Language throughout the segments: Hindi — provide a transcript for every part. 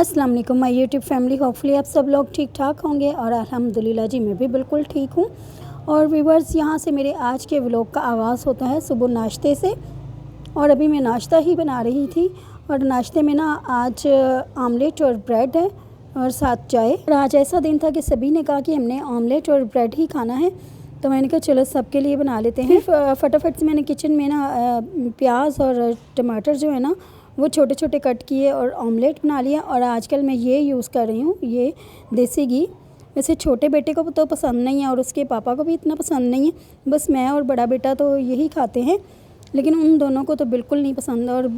अस्सलाम वालेकुम माय यूट्यूब फैमिली। होपफुली आप सब लोग ठीक ठाक होंगे और अल्हम्दुलिल्लाह जी मैं भी बिल्कुल ठीक हूँ। और व्यूअर्स, यहाँ से मेरे आज के व्लॉग का आगाज़ होता है सुबह नाश्ते से। और अभी मैं नाश्ता ही बना रही थी और नाश्ते में ना आज आमलेट और ब्रेड है और साथ चाय। और आज ऐसा दिन था कि सभी ने कहा कि हमने आमलेट और ब्रेड ही खाना है, तो मैंने कहा चलो सबके लिए बना लेते हैं। फटाफट से मैंने किचन में ना प्याज और टमाटर जो है ना वो छोटे छोटे कट किए और ऑमलेट बना लिया। और आजकल मैं ये यूज़ कर रही हूँ, ये देसी घी। वैसे छोटे बेटे को तो पसंद नहीं है और उसके पापा को भी इतना पसंद नहीं है, बस मैं और बड़ा बेटा तो यही खाते हैं, लेकिन उन दोनों को तो बिल्कुल नहीं पसंद। और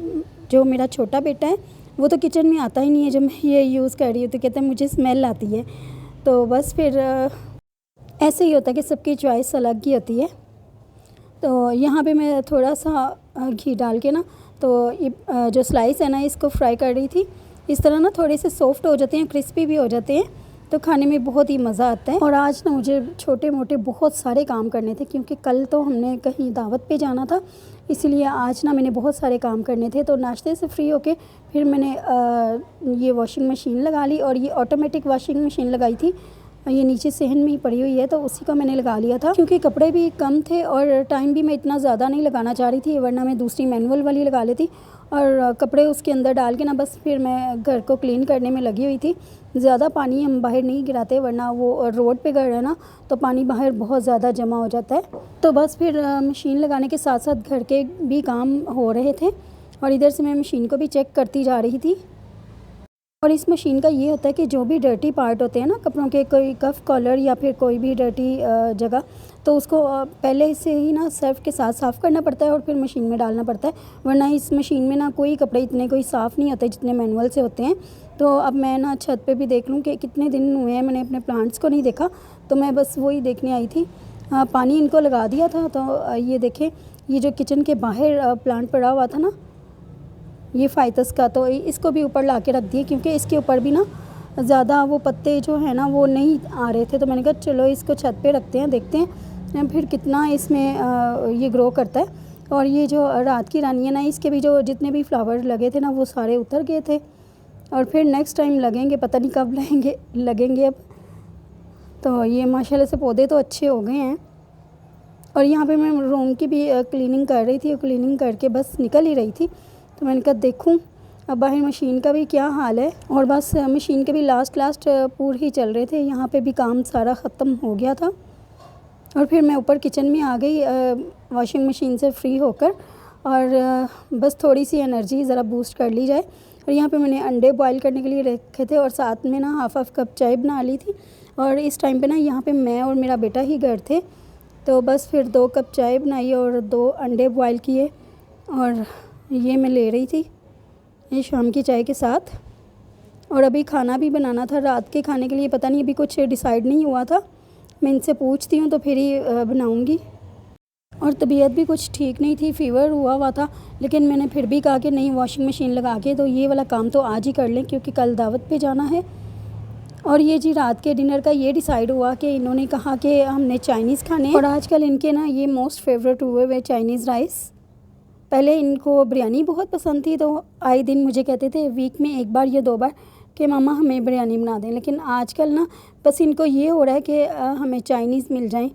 जो मेरा छोटा बेटा है वो तो किचन में आता ही नहीं है। जब मैं ये यूज़ कर रही हूँ तो कहते हैं मुझे स्मेल आती है। तो बस फिर ऐसे ही होता है कि सबकी चॉइस अलग ही होती है। तो यहाँ पे मैं थोड़ा सा घी डाल के ना तो ये जो स्लाइस है ना इसको फ्राई कर रही थी। इस तरह ना थोड़े से सॉफ्ट हो जाते हैं, क्रिस्पी भी हो जाते हैं, तो खाने में बहुत ही मज़ा आता है। और आज ना मुझे छोटे मोटे बहुत सारे काम करने थे, क्योंकि कल तो हमने कहीं दावत पे जाना था, इसीलिए आज ना मैंने बहुत सारे काम करने थे। तो नाश्ते से फ्री होके फिर मैंने ये वॉशिंग मशीन लगा ली। और ये ऑटोमेटिक वॉशिंग मशीन लगाई थी, ये नीचे सहन में ही पड़ी हुई है, तो उसी का मैंने लगा लिया था, क्योंकि कपड़े भी कम थे और टाइम भी मैं इतना ज़्यादा नहीं लगाना चाह रही थी, वरना मैं दूसरी मैनुअल वाली लगा लेती। और कपड़े उसके अंदर डाल के ना बस फिर मैं घर को क्लीन करने में लगी हुई थी। ज़्यादा पानी हम बाहर नहीं गिराते, वरना वो रोड पे घर है ना तो पानी बाहर बहुत ज़्यादा जमा हो जाता है। तो बस फिर मशीन लगाने के साथ साथ घर के भी काम हो रहे थे और इधर से मैं मशीन को भी चेक करती जा रही थी। और इस मशीन का ये होता है कि जो भी डर्टी पार्ट होते हैं ना कपड़ों के, कोई कफ कॉलर या फिर कोई भी डर्टी जगह, तो उसको पहले से ही ना सर्फ के साथ साफ़ करना पड़ता है और फिर मशीन में डालना पड़ता है, वरना इस मशीन में ना कोई कपड़े इतने कोई साफ़ नहीं होते जितने मैनुअल से होते हैं। तो अब मैं ना छत पे भी देख लूँ कि कितने दिन हुए हैं मैंने अपने प्लांट्स को नहीं देखा, तो मैं बस वही देखने आई थी। पानी इनको लगा दिया था। तो ये देखें, ये जो किचन के बाहर प्लांट पड़ा हुआ था ना ये फ़ाइतस का, तो इसको भी ऊपर ला के रख दिए, क्योंकि इसके ऊपर भी ना ज़्यादा वो पत्ते जो है ना वो नहीं आ रहे थे। तो मैंने कहा चलो इसको छत पे रखते हैं, देखते हैं फिर कितना इसमें ये ग्रो करता है। और ये जो रात की रानी है ना, इसके भी जो जितने भी फ्लावर लगे थे ना वो सारे उतर गए थे, और फिर नेक्स्ट टाइम लगेंगे, पता नहीं कब लगेंगे अब। तो ये माशाल्लाह से पौधे तो अच्छे हो गए हैं। और यहाँ पे मैं रूम की भी क्लीनिंग कर रही थी, क्लीनिंग करके बस निकल ही रही थी, तो मैंने कहा देखूं अब बाहर मशीन का भी क्या हाल है। और बस मशीन के भी लास्ट पूर ही चल रहे थे, यहाँ पे भी काम सारा ख़त्म हो गया था। और फिर मैं ऊपर किचन में आ गई वॉशिंग मशीन से फ्री होकर, और बस थोड़ी सी एनर्जी ज़रा बूस्ट कर ली जाए। और यहाँ पे मैंने अंडे बॉईल करने के लिए रखे थे और साथ में ना हाफ कप चाय बना ली थी। और इस टाइम पे ना यहाँ पे मैं और मेरा बेटा ही घर थे, तो बस फिर 2 कप चाय बनाई और 2 अंडे बॉईल किए, और ये मैं ले रही थी ये शाम की चाय के साथ। और अभी खाना भी बनाना था रात के खाने के लिए, पता नहीं अभी कुछ डिसाइड नहीं हुआ था, मैं इनसे पूछती हूँ तो फिर ही बनाऊँगी। और तबीयत भी कुछ ठीक नहीं थी, फ़ीवर हुआ था, लेकिन मैंने फिर भी कहा कि नहीं वॉशिंग मशीन लगा के तो ये वाला काम तो आज ही कर लें, क्योंकि कल दावत पे जाना है। और ये जी रात के डिनर का ये डिसाइड हुआ कि इन्होंने कहा कि हमने चाइनीज़ खाने, और आजकल इनके ना ये मोस्ट फेवरेट हुए हुए चाइनीज़ राइस। पहले इनको बिरयानी बहुत पसंद थी, तो आए दिन मुझे कहते थे वीक में 1 बार या 2 बार कि मामा हमें बिरयानी बना दें। लेकिन आजकल ना बस इनको ये हो रहा है कि हमें चाइनीज़ मिल जाए,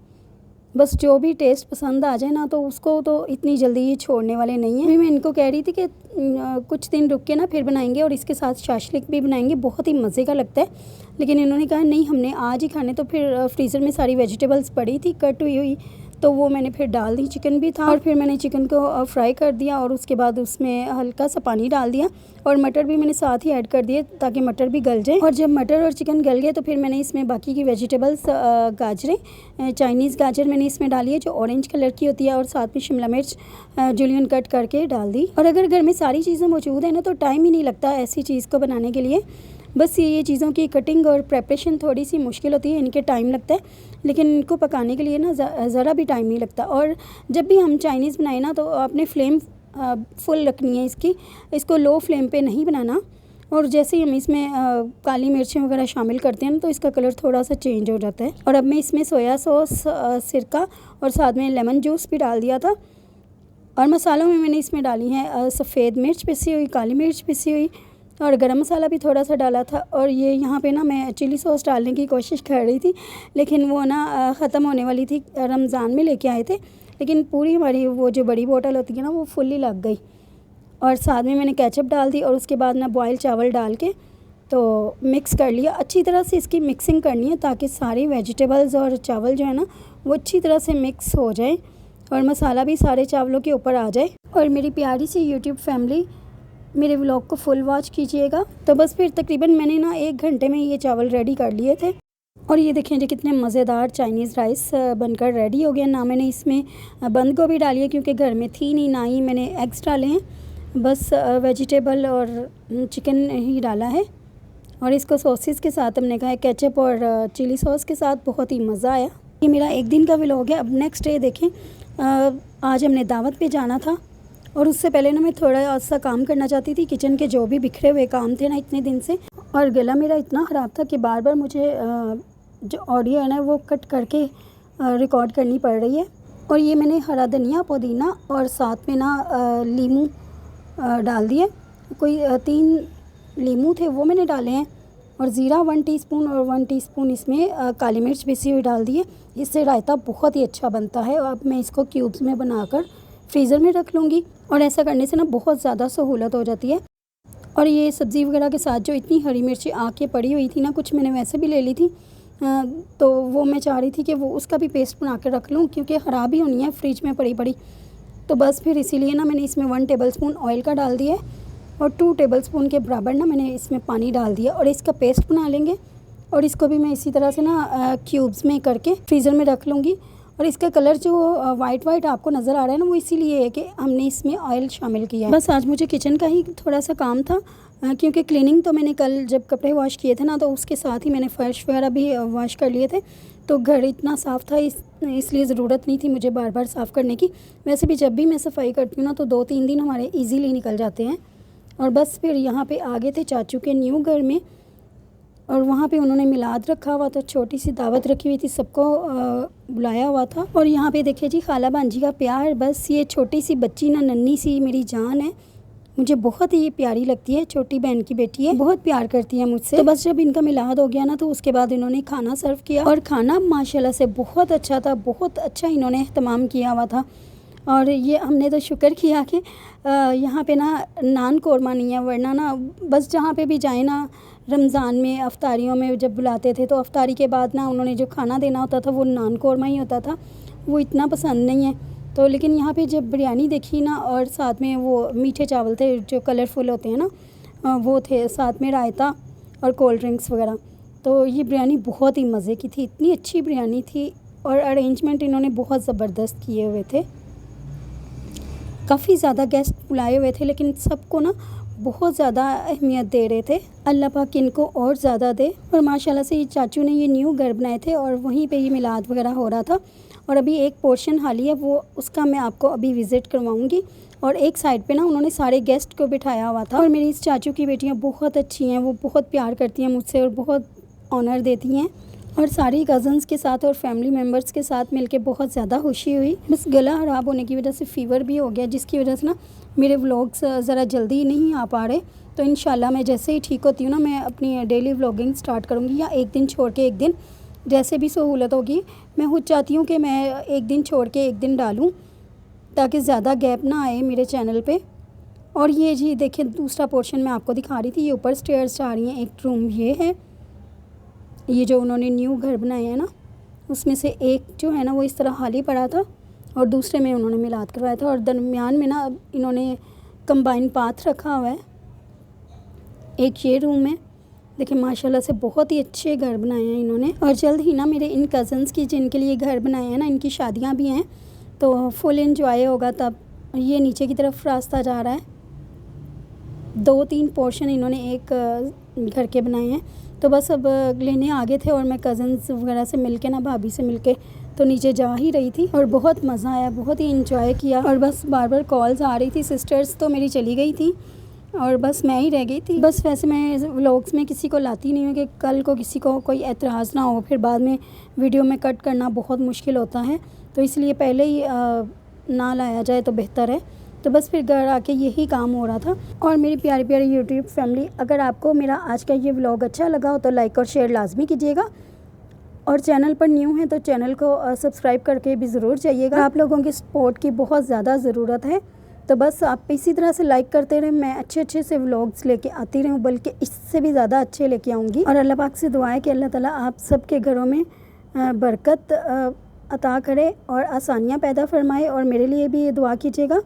बस जो भी टेस्ट पसंद आ जाए ना, तो उसको तो इतनी जल्दी ये छोड़ने वाले नहीं हैं। अभी मैं इनको कह रही थी कि कुछ दिन रुक के ना फिर बनाएंगे और इसके साथ शाशलिक भी बनाएंगे, बहुत ही मज़े का लगता है। लेकिन इन्होंने कहा नहीं हमने आज ही खाने, तो फिर फ्रीज़र में सारी वेजिटेबल्स पड़ी थी कट हुई, तो वो मैंने फिर डाल दी। चिकन भी था और फिर मैंने चिकन को फ्राई कर दिया और उसके बाद उसमें हल्का सा पानी डाल दिया, और मटर भी मैंने साथ ही ऐड कर दिए ताकि मटर भी गल जाए। और जब मटर और चिकन गल गए तो फिर मैंने इसमें बाकी की वेजिटेबल्स गाजरें, चाइनीज़ गाजर मैंने इसमें डाली है जो ऑरेंज कलर की होती है, और साथ में शिमला मिर्च जूलियन कट करके डाल दी। और अगर घर में सारी चीज़ें मौजूद हैं ना तो टाइम ही नहीं लगता ऐसी चीज़ को बनाने के लिए। बस ये चीज़ों की कटिंग और प्रेपरेशन थोड़ी सी मुश्किल होती है, इनके टाइम लगता है, लेकिन इनको पकाने के लिए ना ज़रा भी टाइम नहीं लगता। और जब भी हम चाइनीज़ बनाए ना तो आपने फ्लेम फुल रखनी है इसको लो फ्लेम पे नहीं बनाना। और जैसे ही हम इसमें काली मिर्चें वगैरह शामिल करते हैं ना तो इसका कलर थोड़ा सा चेंज हो जाता है। और अब मैं इसमें सोया सॉस, सिरका और साथ में लेमन जूस भी डाल दिया था। और मसालों में मैंने इसमें डाली हैं सफ़ेद मिर्च पिसी हुई, काली मिर्च पिसी हुई, और गरम मसाला भी थोड़ा सा डाला था। और ये यहाँ पे ना मैं चिली सॉस डालने की कोशिश कर रही थी, लेकिन वो ना ख़त्म होने वाली थी। रमज़ान में लेके आए थे, लेकिन पूरी हमारी वो जो बड़ी बोतल होती है ना वो फुल्ली लग गई। और साथ में मैंने केचप डाल दी और उसके बाद ना बॉयल चावल डाल के तो मिक्स कर लिया। अच्छी तरह से इसकी मिक्सिंग करनी है ताकि सारी वेजिटेबल्स और चावल जो है ना वो अच्छी तरह से मिक्स हो जाए और मसाला भी सारे चावलों के ऊपर आ जाए। और मेरी प्यारी सी यूट्यूब फैमिली, मेरे व्लॉग को फुल वॉच कीजिएगा। तो बस फिर तकरीबन मैंने ना 1 घंटे में ये चावल रेडी कर लिए थे। और ये देखें जी कितने मज़ेदार चाइनीज़ राइस बनकर रेडी हो गया। ना मैंने इसमें बंद गोभी डाली है क्योंकि घर में थी नहीं, ना ही मैंने एग्स डाले हैं, बस वेजिटेबल और चिकन ही डाला है। और इसको सॉसेस के साथ हमने खाया, केचप और चिली सॉस के साथ, बहुत ही मज़ा आया। ये मेरा 1 दिन का व्लॉग है। अब नेक्स्ट डे देखें, आज हमने दावत पे जाना था और उससे पहले ना मैं थोड़ा सा काम करना चाहती थी, किचन के जो भी बिखरे हुए काम थे ना इतने दिन से। और गला मेरा इतना ख़राब था कि बार बार मुझे जो ऑडियो है ना वो कट करके रिकॉर्ड करनी पड़ रही है। और ये मैंने हरा धनिया, पुदीना और साथ में ना लीमू डाल दिए। कोई 3 लीमू थे वो मैंने डाले हैं। और ज़ीरा 1 टीस्पून और 1 टीस्पून इसमें काली मिर्च पिसी हुई डाल दी है। इससे रायता बहुत ही अच्छा बनता है। अब मैं इसको क्यूब्स में बनाकर फ्रीज़र में रख लूँगी और ऐसा करने से ना बहुत ज़्यादा सहूलत हो जाती है। और ये सब्ज़ी वगैरह के साथ जो इतनी हरी मिर्ची आके पड़ी हुई थी ना, कुछ मैंने वैसे भी ले ली थी, तो वो मैं चाह रही थी कि वो उसका भी पेस्ट बना के रख लूँ क्योंकि ख़राब ही होनी है फ्रिज में पड़ी पड़ी। तो बस फिर इसीलिए ना मैंने इसमें 1 टेबलस्पून ऑयल का डाल दिया है और 2 टेबलस्पून के बराबर ना मैंने इसमें पानी डाल दिया और इसका पेस्ट बना लेंगे। और इसको भी मैं इसी तरह से ना क्यूब्स में करके फ्रीज़र में रख लूँगी। और इसका कलर जो वाइट आपको नज़र आ रहा है ना वो इसीलिए है कि हमने इसमें ऑयल शामिल किया है। बस आज मुझे किचन का ही थोड़ा सा काम था क्योंकि क्लीनिंग तो मैंने कल जब कपड़े वॉश किए थे ना तो उसके साथ ही मैंने फ़र्श वगैरह भी वॉश कर लिए थे। तो घर इतना साफ़ था इसलिए ज़रूरत नहीं थी मुझे बार बार साफ़ करने की। वैसे भी जब भी मैं सफाई करती हूँ ना तो 2-3 दिन हमारे ईज़िली निकल जाते हैं। और बस फिर यहाँ पे आ गए थे चाचू के न्यू घर में और वहाँ पे उन्होंने मिलाद रखा हुआ था, छोटी सी दावत रखी हुई थी, सबको बुलाया हुआ था। और यहाँ पे देखिए जी खाला भांजी का प्यार। बस ये छोटी सी बच्ची ना नन्ही सी मेरी जान है, मुझे बहुत ही प्यारी लगती है। छोटी बहन की बेटी है, बहुत प्यार करती है मुझसे। तो बस जब इनका मिलाद हो गया ना तो उसके बाद इन्होंने खाना सर्व किया और खाना माशाल्लाह से बहुत अच्छा था, बहुत अच्छा इन्होंने एहतमाम किया हुआ था। और ये हमने तो शुक्र किया कि यहाँ पे ना नान कोरमा नहीं है, वरना ना बस जहाँ पे भी जाए ना रमज़ान में अफ्तारियों में जब बुलाते थे तो अफ्तारी के बाद ना उन्होंने जो खाना देना होता था वो नान कोरमा ही होता था, वो इतना पसंद नहीं है। तो लेकिन यहाँ पे जब बिरयानी देखी ना और साथ में वो मीठे चावल थे जो कलरफुल होते हैं ना वो थे, साथ में रायता और कोल्ड ड्रिंक्स वगैरह, तो ये बिरयानी बहुत ही मज़े की थी, इतनी अच्छी बिरयानी थी। और अरेंजमेंट इन्होंने बहुत ज़बरदस्त किए हुए थे। काफ़ी ज़्यादा गेस्ट बुलाए हुए थे लेकिन सबको ना बहुत ज़्यादा अहमियत दे रहे थे। अल्लाह पाक इनको और ज़्यादा दे। और माशाल्लाह से ये चाचू ने ये न्यू घर बनाए थे और वहीं पे ये मिलाद वगैरह हो रहा था। और अभी एक पोर्शन खाली है, वो उसका मैं आपको अभी विज़िट करवाऊँगी। और एक साइड पे ना उन्होंने सारे गेस्ट को बिठाया हुआ था। और मेरी इस चाचू की बेटियाँ बहुत अच्छी हैं, वो बहुत प्यार करती हैं मुझसे और बहुत ऑनर देती हैं। और सारी कज़न्स के साथ और फैमिली मेम्बर्स के साथ मिलके बहुत ज़्यादा खुशी हुई। बस गला ख़राब होने की वजह से फ़ीवर भी हो गया, जिसकी वजह से ना मेरे व्लॉग्स ज़रा जल्दी नहीं आ पा रहे। तो इंशाल्लाह मैं जैसे ही ठीक होती हूँ ना मैं अपनी डेली व्लॉगिंग स्टार्ट करूँगी, या एक दिन छोड़ के एक दिन, जैसे भी सहूलत होगी। मैं खुद चाहती हूँ कि मैं एक दिन छोड़ के एक दिन डालूँ ताकि ज़्यादा गैप ना आए मेरे चैनल पर। और ये जी देखिए दूसरा पोर्शन मैं आपको दिखा रही थी, ये ऊपर स्टेयर्स जा रही हैं। एक रूम ये है, ये जो उन्होंने न्यू घर बनाए हैं ना उसमें से एक जो है ना वो इस तरह खाली पड़ा था और दूसरे में उन्होंने मिलाद करवाया था। और दरमियान में ना इन्होंने कंबाइन पाथ रखा हुआ है। एक ये रूम है, देखिए माशाल्लाह से बहुत ही अच्छे घर बनाए हैं इन्होंने। और जल्द ही ना मेरे इन कज़न्स की जिनके लिए घर बनाए हैं ना, इनकी शादियां भी हैं, तो फुल एंजॉय होगा तब। ये नीचे की तरफ रास्ता जा रहा है। 2-3 पोर्शन इन्होंने एक घर के बनाए हैं। तो बस अब लेने आ गए थे और मैं कज़न्स वगैरह से मिलके ना, भाभी से मिलके तो नीचे जा ही रही थी और बहुत मज़ा आया, बहुत ही इंजॉय किया। और बस बार बार कॉल्स आ रही थी। सिस्टर्स तो मेरी चली गई थी और बस मैं ही रह गई थी। बस वैसे मैं व्लॉग्स में किसी को लाती नहीं हूँ कि कल को किसी को कोई एतराज़ ना हो, फिर बाद में वीडियो में कट करना बहुत मुश्किल होता है, तो इसलिए पहले ही ना लाया जाए तो बेहतर है। तो बस फिर घर आके यही काम हो रहा था। और मेरी प्यारी प्यारी यूट्यूब फैमिली, अगर आपको मेरा आज का ये व्लॉग अच्छा लगा हो तो लाइक और शेयर लाजमी कीजिएगा, और चैनल पर न्यू है तो चैनल को सब्सक्राइब करके भी ज़रूर जाइएगा। आप लोगों की सपोर्ट की बहुत ज़्यादा ज़रूरत है, तो बस आप इसी तरह से लाइक करते रहें, मैं अच्छे अच्छे से व्लॉग्स लेके आती रहूँ, बल्कि इससे भी ज़्यादा अच्छे लेके आऊँगी। और अल्लाह पाक से दुआ है कि अल्लाह ताला आप सबके घरों में बरकत अता करे और आसानियाँ पैदा फरमाए, और मेरे लिए भी ये दुआ कीजिएगा